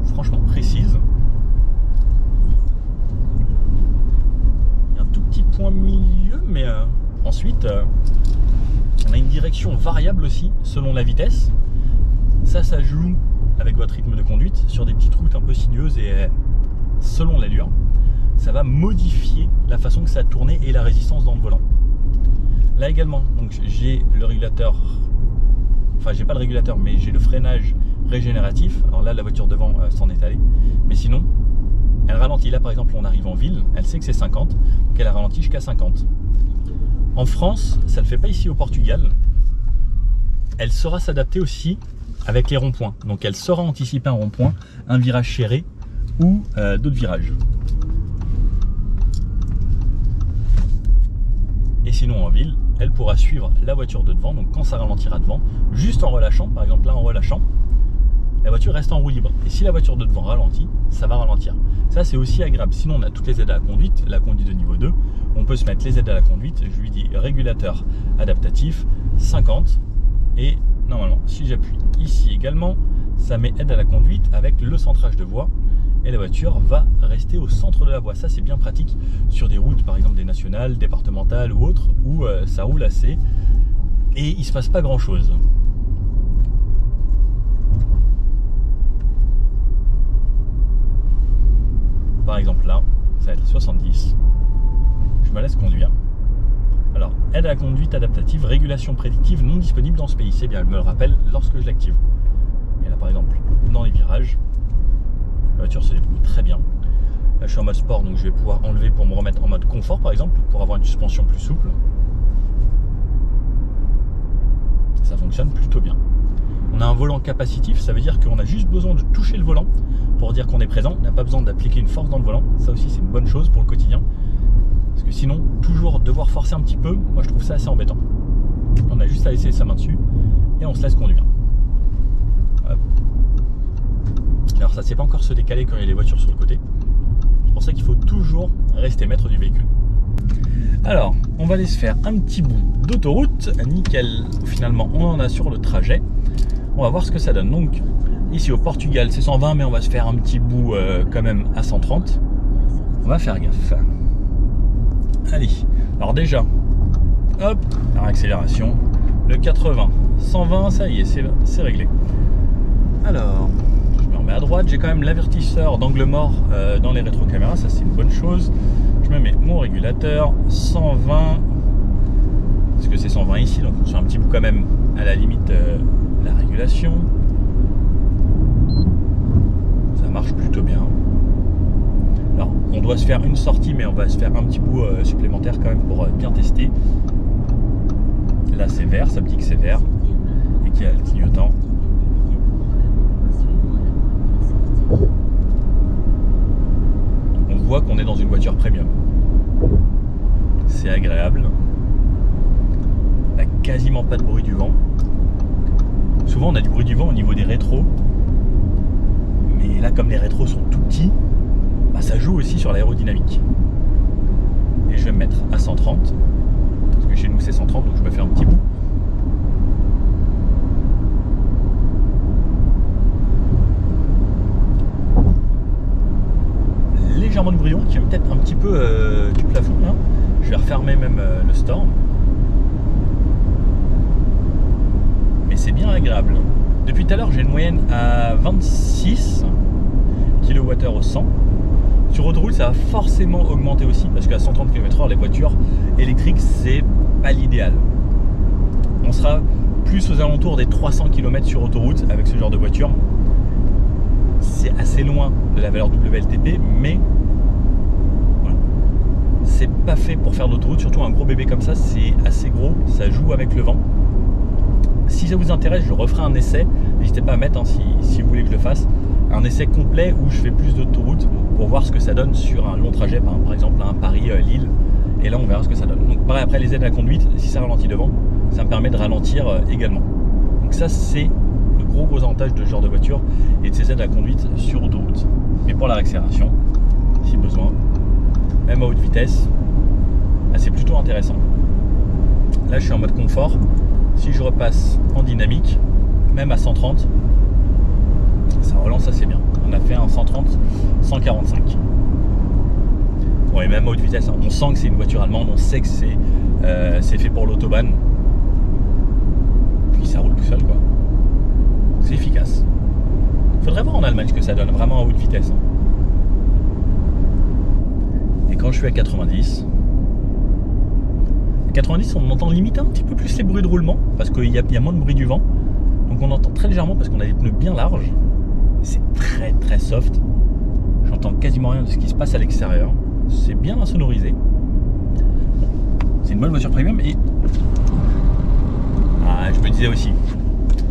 franchement précise. Il y a un tout petit point milieu, mais ensuite on a une direction variable aussi selon la vitesse. Ça joue avec votre rythme de conduite sur des petites routes un peu sinueuses et selon l'allure. Ça va modifier la façon que ça a tourné et la résistance dans le volant. Là également, donc j'ai le régulateur, enfin j'ai pas le régulateur, mais j'ai le freinage régénératif. Alors là, la voiture devant s'en est allée, mais sinon, elle ralentit. ralentit. Là par exemple on arrive en ville, elle sait que c'est 50, donc elle a ralenti jusqu'à 50. En France, ça ne le fait pas ici au Portugal. Elle saura s'adapter aussi avec les ronds-points. Donc elle saura anticiper un rond-point, un virage serré ou d'autres virages. Et sinon en ville, elle pourra suivre la voiture de devant. Donc quand ça ralentira devant, juste en relâchant, par exemple là en relâchant, la voiture reste en roue libre. Et si la voiture de devant ralentit, ça va ralentir. Ça c'est aussi agréable. Sinon on a toutes les aides à la conduite de niveau 2. On peut se mettre les aides à la conduite. Je lui dis régulateur adaptatif, 50. Et normalement, si j'appuie ici également, ça met aide à la conduite avec le centrage de voie. Et la voiture va rester au centre de la voie. Ça c'est bien pratique sur des routes, par exemple des nationales, départementales ou autres, où ça roule assez et il ne se passe pas grand chose. Par exemple là, ça va être 70. Je me laisse conduire. Alors, aide à la conduite adaptative, régulation prédictive non disponible dans ce pays. C'est bien, elle me le rappelle lorsque je l'active. Et là par exemple, dans les virages, la voiture se débrouille très bien. Là je suis en mode sport, donc je vais pouvoir enlever pour me remettre en mode confort par exemple, pour avoir une suspension plus souple. Ça fonctionne plutôt bien. On a un volant capacitif, ça veut dire qu'on a juste besoin de toucher le volant pour dire qu'on est présent. On n'a pas besoin d'appliquer une force dans le volant. Ça aussi c'est une bonne chose pour le quotidien. Parce que sinon, toujours devoir forcer un petit peu, moi je trouve ça assez embêtant. On a juste à laisser sa main dessus et on se laisse conduire. Hop. Alors ça ne sait pas encore se décaler quand il y a les voitures sur le côté. C'est pour ça qu'il faut toujours rester maître du véhicule. Alors, on va aller se faire un petit bout d'autoroute. Nickel, finalement on en a sur le trajet. On va voir ce que ça donne. Donc, ici au Portugal c'est 120, mais on va se faire un petit bout quand même à 130. On va faire gaffe. Allez, alors déjà, hop, la accélération, le 80, 120, ça y est, c'est réglé. Alors, je me remets à droite, j'ai quand même l'avertisseur d'angle mort dans les rétrocaméras, ça c'est une bonne chose. Je me mets mon régulateur, 120, parce que c'est 120 ici, donc on se fait un petit bout quand même à la limite la régulation. Ça marche plutôt bien. Alors, on doit se faire une sortie, mais on va se faire un petit bout supplémentaire quand même pour bien tester. Là, c'est vert, ça me dit que c'est vert et qu'il y a le clignotant. On voit qu'on est dans une voiture premium. C'est agréable. On n'a quasiment pas de bruit du vent. Souvent, on a du bruit du vent au niveau des rétros. Mais là, comme les rétros sont tout petits, bah, ça joue aussi sur l'aérodynamique. Et je vais me mettre à 130 parce que chez nous c'est 130, donc je me fais un petit bout. Légèrement de brouillon qui vient peut-être un petit peu du plafond là. Je vais refermer même le store, mais c'est bien agréable. Depuis tout à l'heure j'ai une moyenne à 26 kWh au 100. Sur autoroute, ça va forcément augmenter aussi parce qu'à 130 km/h, les voitures électriques, c'est pas l'idéal. On sera plus aux alentours des 300 km sur autoroute avec ce genre de voiture. C'est assez loin de la valeur WLTP, mais voilà. C'est pas fait pour faire de l'autoroute, surtout un gros bébé comme ça, c'est assez gros, ça joue avec le vent. Si ça vous intéresse, je referai un essai. N'hésitez pas à mettre si vous voulez que je le fasse. Un essai complet où je fais plus d'autoroute pour voir ce que ça donne sur un long trajet, par exemple un Paris-Lille, et là on verra ce que ça donne. Donc pareil, après les aides à la conduite, si ça ralentit devant, ça me permet de ralentir également. Donc ça c'est le gros avantage de ce genre de voiture et de ces aides à la conduite sur autoroute. Mais pour la réaccélération, si besoin, même à haute vitesse, bah, c'est plutôt intéressant. Là je suis en mode confort, si je repasse en dynamique, même à 130, ça relance assez bien. On a fait un 130, 145. Bon, et même à haute vitesse, hein. On sent que c'est une voiture allemande, on sait que c'est fait pour l'autobahn. Puis ça roule tout seul, quoi. C'est efficace. Faudrait voir en Allemagne ce que ça donne, vraiment à haute vitesse. Hein. Et quand je suis à 90, on entend limite un petit peu plus les bruits de roulement, parce qu'il y a moins de bruit du vent. Donc on entend très légèrement parce qu'on a des pneus bien larges. C'est très très soft. J'entends n'entend quasiment rien de ce qui se passe à l'extérieur. C'est bien insonorisé. C'est une bonne voiture premium et je me disais aussi,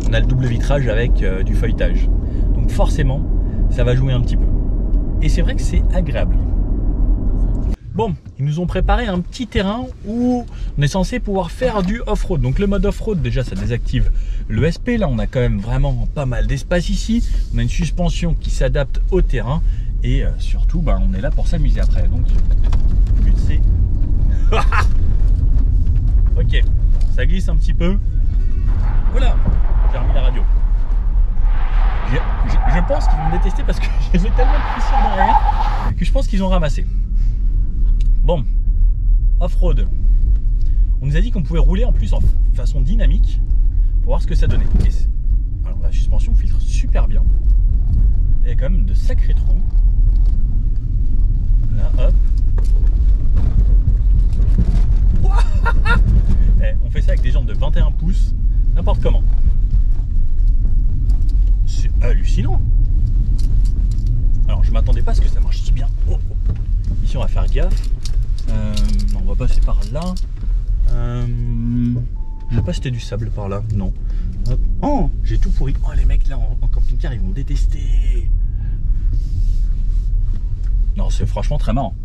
on a le double vitrage avec du feuilletage. Donc forcément, ça va jouer un petit peu. Et c'est vrai que c'est agréable. Bon, ils nous ont préparé un petit terrain où on est censé pouvoir faire du off-road. Donc le mode off-road, déjà ça désactive le SP. Là on a quand même vraiment pas mal d'espace ici. On a une suspension qui s'adapte au terrain. Et surtout, on est là pour s'amuser après. Donc le but c'est... Ok, ça glisse un petit peu. Voilà, j'ai remis la radio. Je pense qu'ils vont me détester parce que j'ai tellement de pression derrière que je pense qu'ils ont ramassé. Bon, off-road. On nous a dit qu'on pouvait rouler en plus en façon dynamique pour voir ce que ça donnait. Alors la suspension filtre super bien. Il y a quand même de sacrés trous. Là, hop. On fait ça avec des jantes de 21 pouces, n'importe comment. C'est hallucinant. Alors je m'attendais pas à ce que ça marche si bien. Ici on va faire gaffe. On va passer par là. Je sais pas si c'était du sable par là. Non. Hop. Oh, j'ai tout pourri. Oh, les mecs là en camping-car, ils vont détester. Non, c'est franchement très marrant.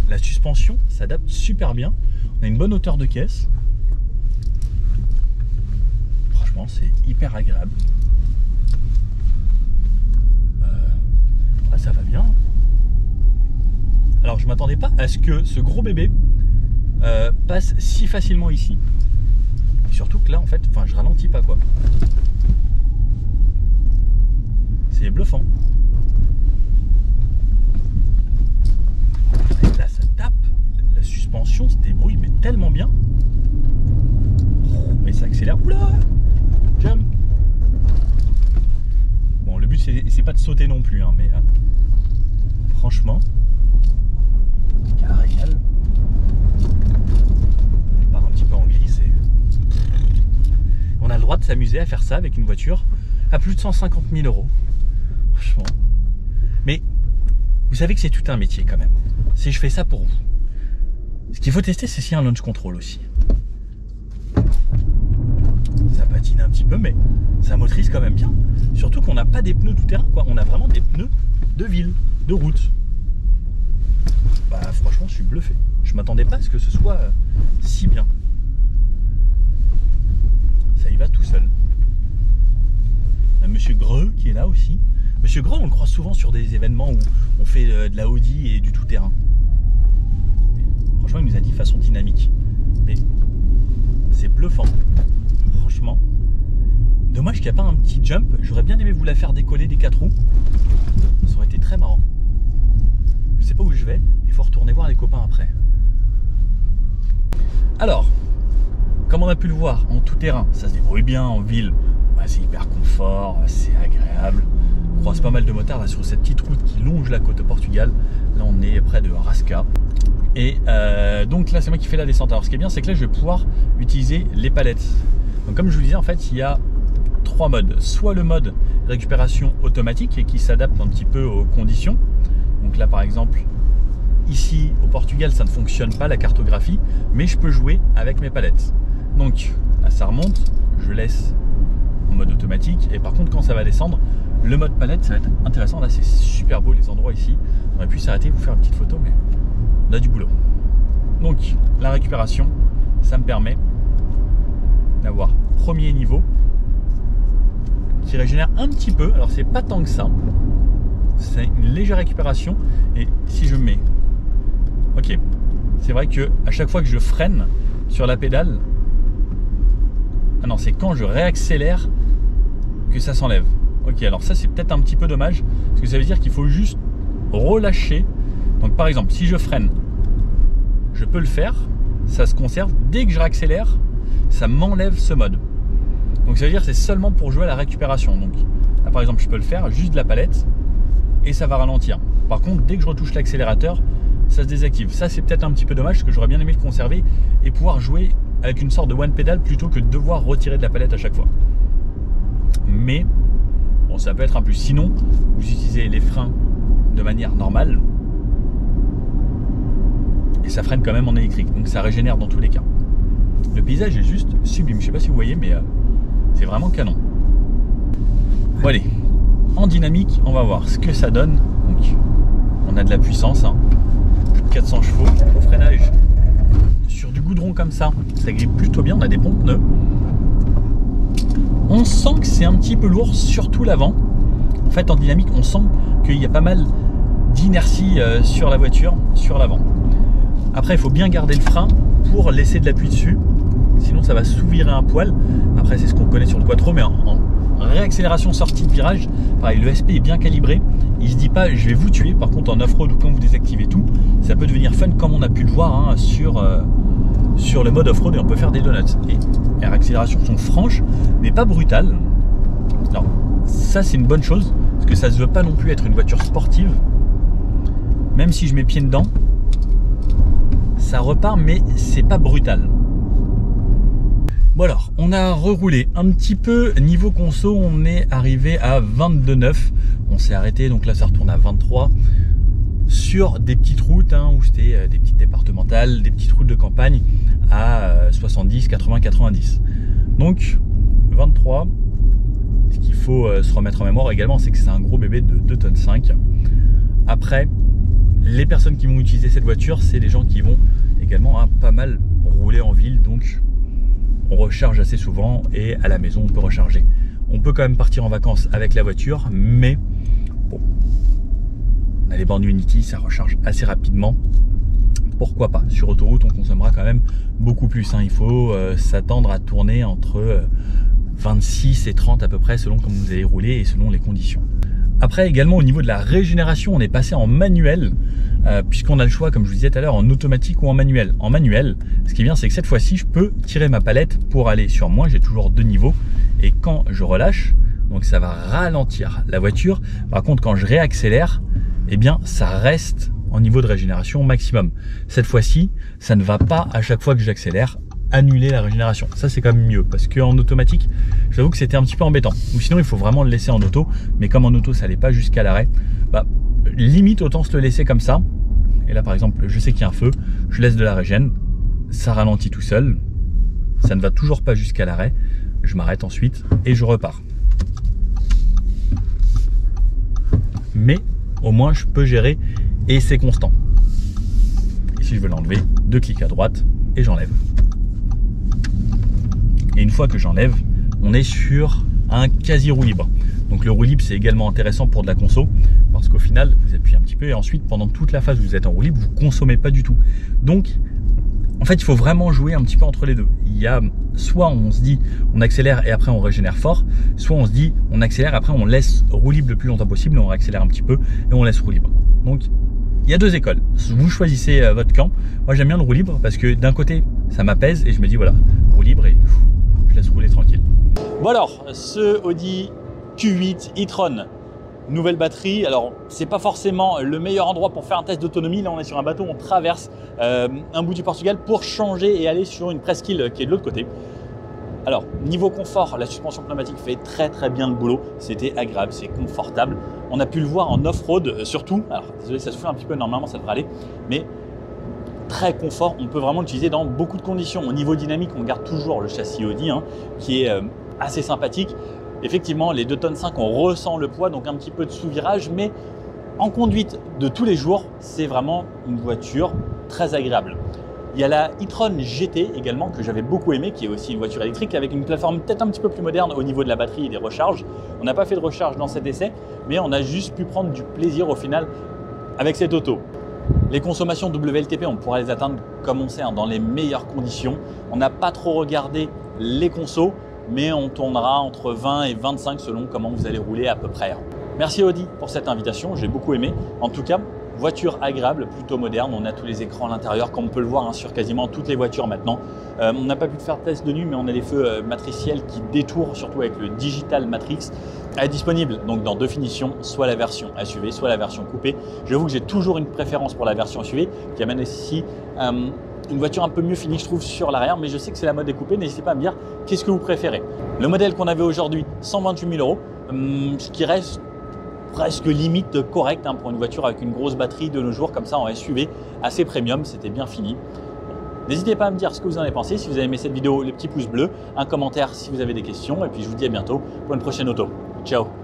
La suspension s'adapte super bien. On a une bonne hauteur de caisse. Franchement, c'est hyper agréable. Ouais, ça va bien. Alors, je m'attendais pas à ce que ce gros bébé passe si facilement ici. Et surtout que là, en fait, je ralentis pas quoi. C'est bluffant. Et là, ça tape. La suspension se débrouille mais tellement bien. Et ça accélère. Oula! Jump! Bon, le but c'est pas de sauter non plus, hein, mais franchement, génial. On part un petit peu en glisse et on a le droit de s'amuser à faire ça avec une voiture à plus de 150 000 €. Franchement. Mais vous savez que c'est tout un métier quand même. Si je fais ça pour vous. Ce qu'il faut tester, c'est s'il y a un launch control aussi. Ça patine un petit peu, mais ça motorise quand même bien. Surtout qu'on n'a pas des pneus tout terrain, quoi. On a vraiment des pneus de ville, de route. Franchement, je suis bluffé. Je m'attendais pas à ce que ce soit si bien. Ça y va tout seul. Il y a Monsieur Greux qui est là aussi. Monsieur Greux, on le croise souvent sur des événements où on fait de la Audi et du tout-terrain. Franchement, il nous a dit façon dynamique. Mais c'est bluffant. Franchement. Dommage qu'il n'y a pas un petit jump. J'aurais bien aimé vous la faire décoller des 4 roues. Ça aurait été très marrant. Je sais pas où je vais. Il faut retourner voir les copains après. Alors, comme on a pu le voir en tout terrain, ça se débrouille bien en ville. C'est hyper confort, c'est agréable. On croise pas mal de motards là sur cette petite route qui longe la côte au Portugal. Là, on est près de Rasca. Et donc là, c'est moi qui fais la descente. Alors, ce qui est bien, c'est que là, je vais pouvoir utiliser les palettes. Donc, comme je vous disais, en fait, il y a 3 modes. Soit le mode récupération automatique et qui s'adapte un petit peu aux conditions. Donc là, par exemple, ici au Portugal, ça ne fonctionne pas la cartographie, mais je peux jouer avec mes palettes. Donc là, ça remonte, je laisse en mode automatique. Et par contre, quand ça va descendre, le mode palette, ça va être intéressant. Là, c'est super beau les endroits ici. On aurait pu s'arrêter et vous faire une petite photo, mais on a du boulot. Donc, la récupération, ça me permet d'avoir premier niveau qui régénère un petit peu. Alors, c'est pas tant que ça. C'est une légère récupération. Et si je mets... Ok, c'est vrai que à chaque fois que je freine sur la pédale... Ah non, c'est quand je réaccélère que ça s'enlève. Ok, alors ça c'est peut-être un petit peu dommage, parce que ça veut dire qu'il faut juste relâcher. Donc par exemple, si je freine, je peux le faire, ça se conserve. Dès que je réaccélère, ça m'enlève ce mode. Donc ça veut dire que c'est seulement pour jouer à la récupération. Donc là par exemple, je peux le faire juste de la palette et ça va ralentir. Par contre, dès que je retouche l'accélérateur, ça se désactive. Ça c'est peut-être un petit peu dommage, parce que j'aurais bien aimé le conserver et pouvoir jouer avec une sorte de one pédale plutôt que de devoir retirer de la palette à chaque fois. Mais bon, ça peut être un plus. Sinon, vous utilisez les freins de manière normale. Et ça freine quand même en électrique, donc ça régénère dans tous les cas. Le paysage est juste sublime, je sais pas si vous voyez, mais c'est vraiment canon. Bon allez, en dynamique, on va voir ce que ça donne. Donc, on a de la puissance, hein. Plus de 400 chevaux au freinage. Sur du goudron comme ça grippe plutôt bien, on a des bons pneus. On sent que c'est un petit peu lourd, surtout l'avant. En fait, en dynamique, on sent qu'il y a pas mal d'inertie sur la voiture, sur l'avant. Après, il faut bien garder le frein pour laisser de l'appui dessus. Sinon, ça va s'ouvrir un poil. Après, c'est ce qu'on connaît sur le quattro, mais en réaccélération sortie de virage, pareil, le SP est bien calibré. Il se dit pas, je vais vous tuer. Par contre, en off-road ou quand vous désactivez tout, ça peut devenir fun, comme on a pu le voir hein, sur le mode off-road, et on peut faire des donuts. Et les réaccélérations sont franches, mais pas brutales. Alors, ça, c'est une bonne chose, parce que ça se veut pas non plus être une voiture sportive. Même si je mets pied dedans, ça repart, mais c'est pas brutal. Bon alors, on a reroulé un petit peu niveau conso, on est arrivé à 22,9. On s'est arrêté, donc là ça retourne à 23 sur des petites routes hein, où c'était des petites départementales, des petites routes de campagne à 70, 80, 90. Donc 23. Ce qu'il faut se remettre en mémoire également, c'est que c'est un gros bébé de 2,5 tonnes. Après, les personnes qui vont utiliser cette voiture, c'est des gens qui vont également pas mal rouler en ville, donc on recharge assez souvent et à la maison on peut recharger. On peut quand même partir en vacances avec la voiture, mais bon, on a les bornes Unity, ça recharge assez rapidement. Pourquoi pas? Sur autoroute, on consommera quand même beaucoup plus. Hein. Il faut s'attendre à tourner entre 26 et 30 à peu près, selon comment vous allez rouler et selon les conditions. Après également au niveau de la régénération, on est passé en manuel, puisqu'on a le choix, comme je vous disais tout à l'heure, en automatique ou en manuel. En manuel, ce qui est bien, c'est que cette fois-ci, je peux tirer ma palette pour aller sur moins. J'ai toujours 2 niveaux. Et quand je relâche, donc ça va ralentir la voiture. Par contre, quand je réaccélère, eh bien, ça reste en niveau de régénération maximum. Cette fois-ci, ça ne va pas à chaque fois que j'accélère annuler la régénération. Ça, c'est quand même mieux parce qu'en automatique, j'avoue que c'était un petit peu embêtant. Ou sinon, il faut vraiment le laisser en auto. Mais comme en auto, ça n'allait pas jusqu'à l'arrêt, bah, limite, autant se le laisser comme ça. Et là, par exemple, je sais qu'il y a un feu, je laisse de la régène, ça ralentit tout seul. Ça ne va toujours pas jusqu'à l'arrêt. Je m'arrête ensuite et je repars. Mais au moins, je peux gérer et c'est constant. Et si je veux l'enlever, 2 clics à droite et j'enlève. Et une fois que j'enlève, on est sur un quasi roue libre. Donc le roue libre, c'est également intéressant pour de la conso parce qu'au final, vous appuyez un petit peu et ensuite, pendant toute la phase où vous êtes en roue libre, vous ne consommez pas du tout. Donc, en fait, il faut vraiment jouer un petit peu entre les deux. Il y a soit on se dit on accélère et après on régénère fort, soit on se dit on accélère et après on laisse roue libre le plus longtemps possible, on réaccélère un petit peu et on laisse roue libre. Donc il y a 2 écoles. Vous choisissez votre camp. Moi j'aime bien le roue libre parce que d'un côté ça m'apaise et je me dis voilà, roue libre et je laisse rouler tranquille. Bon alors, ce Audi Q8 e-tron, nouvelle batterie. Alors c'est pas forcément le meilleur endroit pour faire un test d'autonomie. Là on est sur un bateau, on traverse un bout du Portugal pour changer et aller sur une presqu'île qui est de l'autre côté. Alors niveau confort, la suspension pneumatique fait très bien le boulot. C'était agréable, c'est confortable. On a pu le voir en off-road surtout. Alors désolé, ça souffle un petit peu, normalement ça devrait aller, mais très confort. On peut vraiment l'utiliser dans beaucoup de conditions. Au niveau dynamique, on garde toujours le châssis Audi hein, qui est assez sympathique. Effectivement, les 2,5 tonnes, on ressent le poids, donc un petit peu de sous-virage, mais en conduite de tous les jours, c'est vraiment une voiture très agréable. Il y a la e-tron GT également que j'avais beaucoup aimé, qui est aussi une voiture électrique avec une plateforme peut-être un petit peu plus moderne au niveau de la batterie et des recharges. On n'a pas fait de recharge dans cet essai, mais on a juste pu prendre du plaisir au final avec cette auto. Les consommations WLTP, on pourra les atteindre comme on sait hein, dans les meilleures conditions. On n'a pas trop regardé les consos, mais on tournera entre 20 et 25 selon comment vous allez rouler à peu près. Merci Audi pour cette invitation, j'ai beaucoup aimé. En tout cas, voiture agréable, plutôt moderne. On a tous les écrans à l'intérieur, comme on peut le voir hein, sur quasiment toutes les voitures maintenant. On n'a pas pu faire de test de nuit, mais on a des feux matriciels qui détourent, surtout avec le Digital Matrix. Elle est disponible donc dans 2 finitions, soit la version SUV, soit la version coupée. J'avoue que j'ai toujours une préférence pour la version SUV, qui amène ici une voiture un peu mieux finie, je trouve, sur l'arrière, mais je sais que c'est la mode des coupés. N'hésitez pas à me dire qu'est-ce que vous préférez. Le modèle qu'on avait aujourd'hui, 128 000 €, ce qui reste presque limite correct hein, pour une voiture avec une grosse batterie de nos jours comme ça en SUV assez premium, c'était bien fini. N'hésitez pas à me dire ce que vous en avez pensé. Si vous avez aimé cette vidéo, les petits pouces bleus, un commentaire si vous avez des questions et puis je vous dis à bientôt pour une prochaine auto. Ciao.